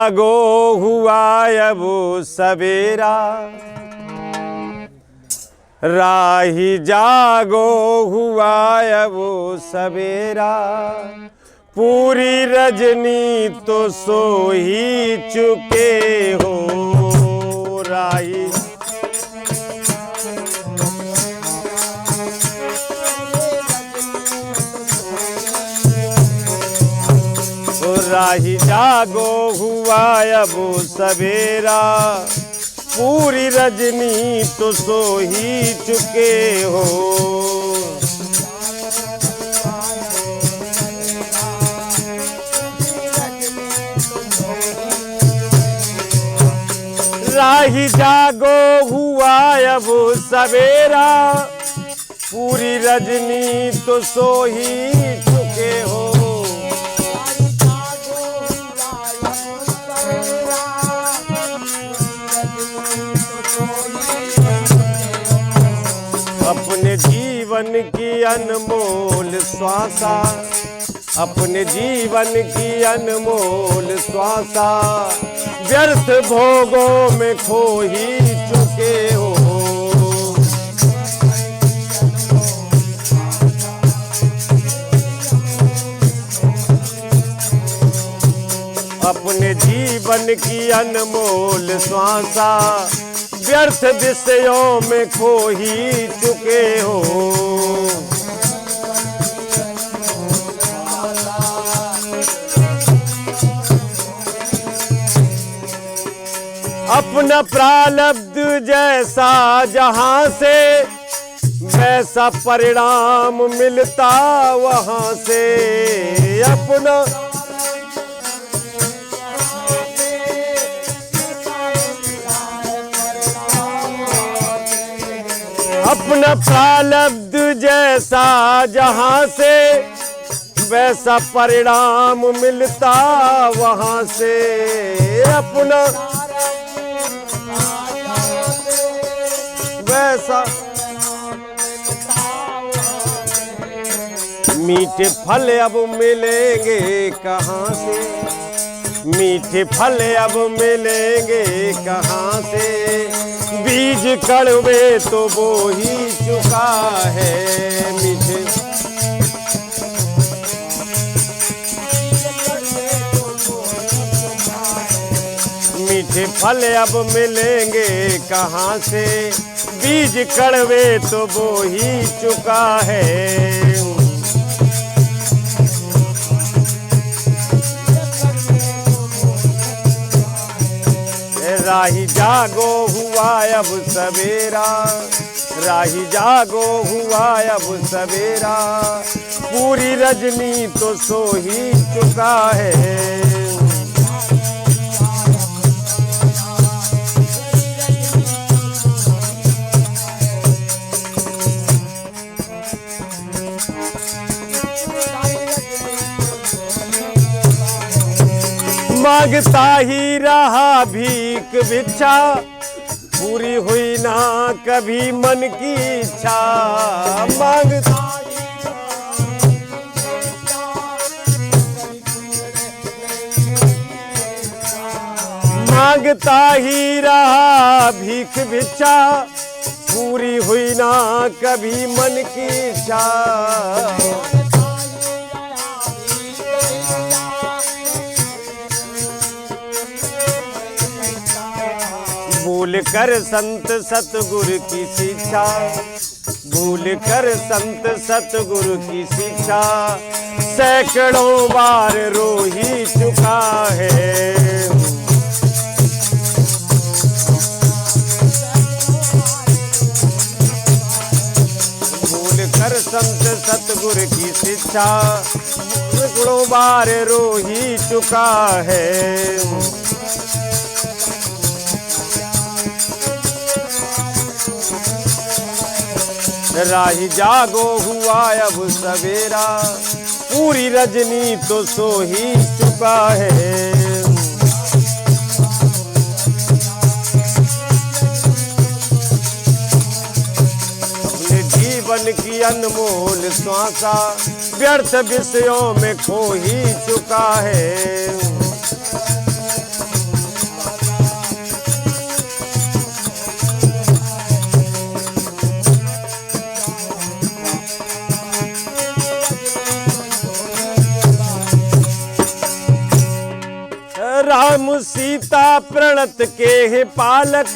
जागो हुआ अब सवेरा, राही जागो हुआ अब सवेरा, पूरी रजनी तो सो ही चुके हो राही। राही जागो हुआ अब सवेरा, पूरी रजनी तो सो ही चुके हो। राही जागो हुआ अब सवेरा, पूरी रजनी तो सो ही चुके हो। अपने जीवन की अनमोल श्वासा, अपने जीवन की अनमोल श्वासा, व्यर्थ भोगों में खो ही चुके हो। अपने जीवन की अनमोल श्वासा, व्यर्थ विषयों में खो ही चुके हो। अपना प्रारब्ध जैसा जहां से, वैसा परिणाम मिलता वहां से। अपना प्रारब्ध जैसा जहां से, वैसा परिणाम मिलता वहां से। अपना वैसा मीठे फल अब मिलेंगे कहाँ से, मीठे फल अब मिलेंगे कहाँ से। बीज कड़वे तो बो ही चुका है, मीठे फल अब मिलेंगे कहाँ से। बीज कड़वे तो बो ही चुका है। राही जागो हुआ अब सवेरा, राही जागो हुआ अब सवेरा, पूरी रजनी तो सो ही चुका है। मांगता ही रहा भीख भिक्षा, पूरी हुई ना कभी मन की इच्छा। मांगता ही रहा भीख भिक्षा, पूरी हुई ना कभी मन की इच्छा। भूल कर संत सतगुरु की शिक्षा, भूल कर संत सतगुरु की शिक्षा, सैकड़ों बार रो ही चुका है। भूल कर संत सतगुरु की शिक्षा, सैकड़ों बार रो ही चुका है। राही जागो हुआ अब सवेरा, पूरी रजनी तो सो ही चुका है। अपने जीवन की अनमोल श्वासा, व्यर्थ विषयों में खो ही चुका है। राम सीता प्रणत के हैं पालक,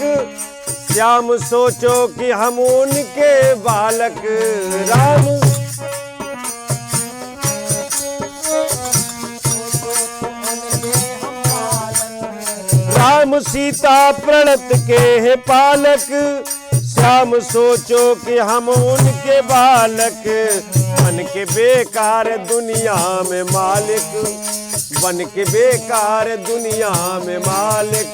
श्याम सोचो कि हम उनके बालक। राम सीता प्रणत के हैं पालक, श्याम सोचो कि हम उनके बालक। बन के बेकार दुनिया में मालिक, बन के बेकार दुनिया में मालिक,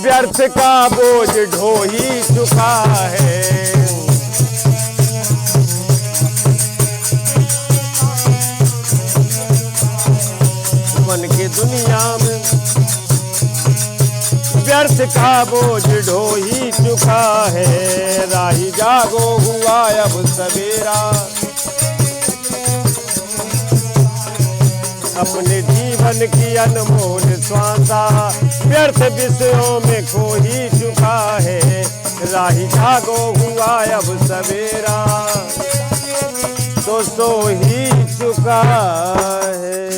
व्यर्थ का बोझ ढो ही चुका है। बन के दुनिया में व्यर्थ का बोझ ढो ही चुका है। राही जागो हुआ अब सवेरा, अपने जीवन की अनमोल श्वासा व्यर्थ विषयों में खो ही चुका है। राही जागो हुआ अब सवेरा, तो सो ही चुका है।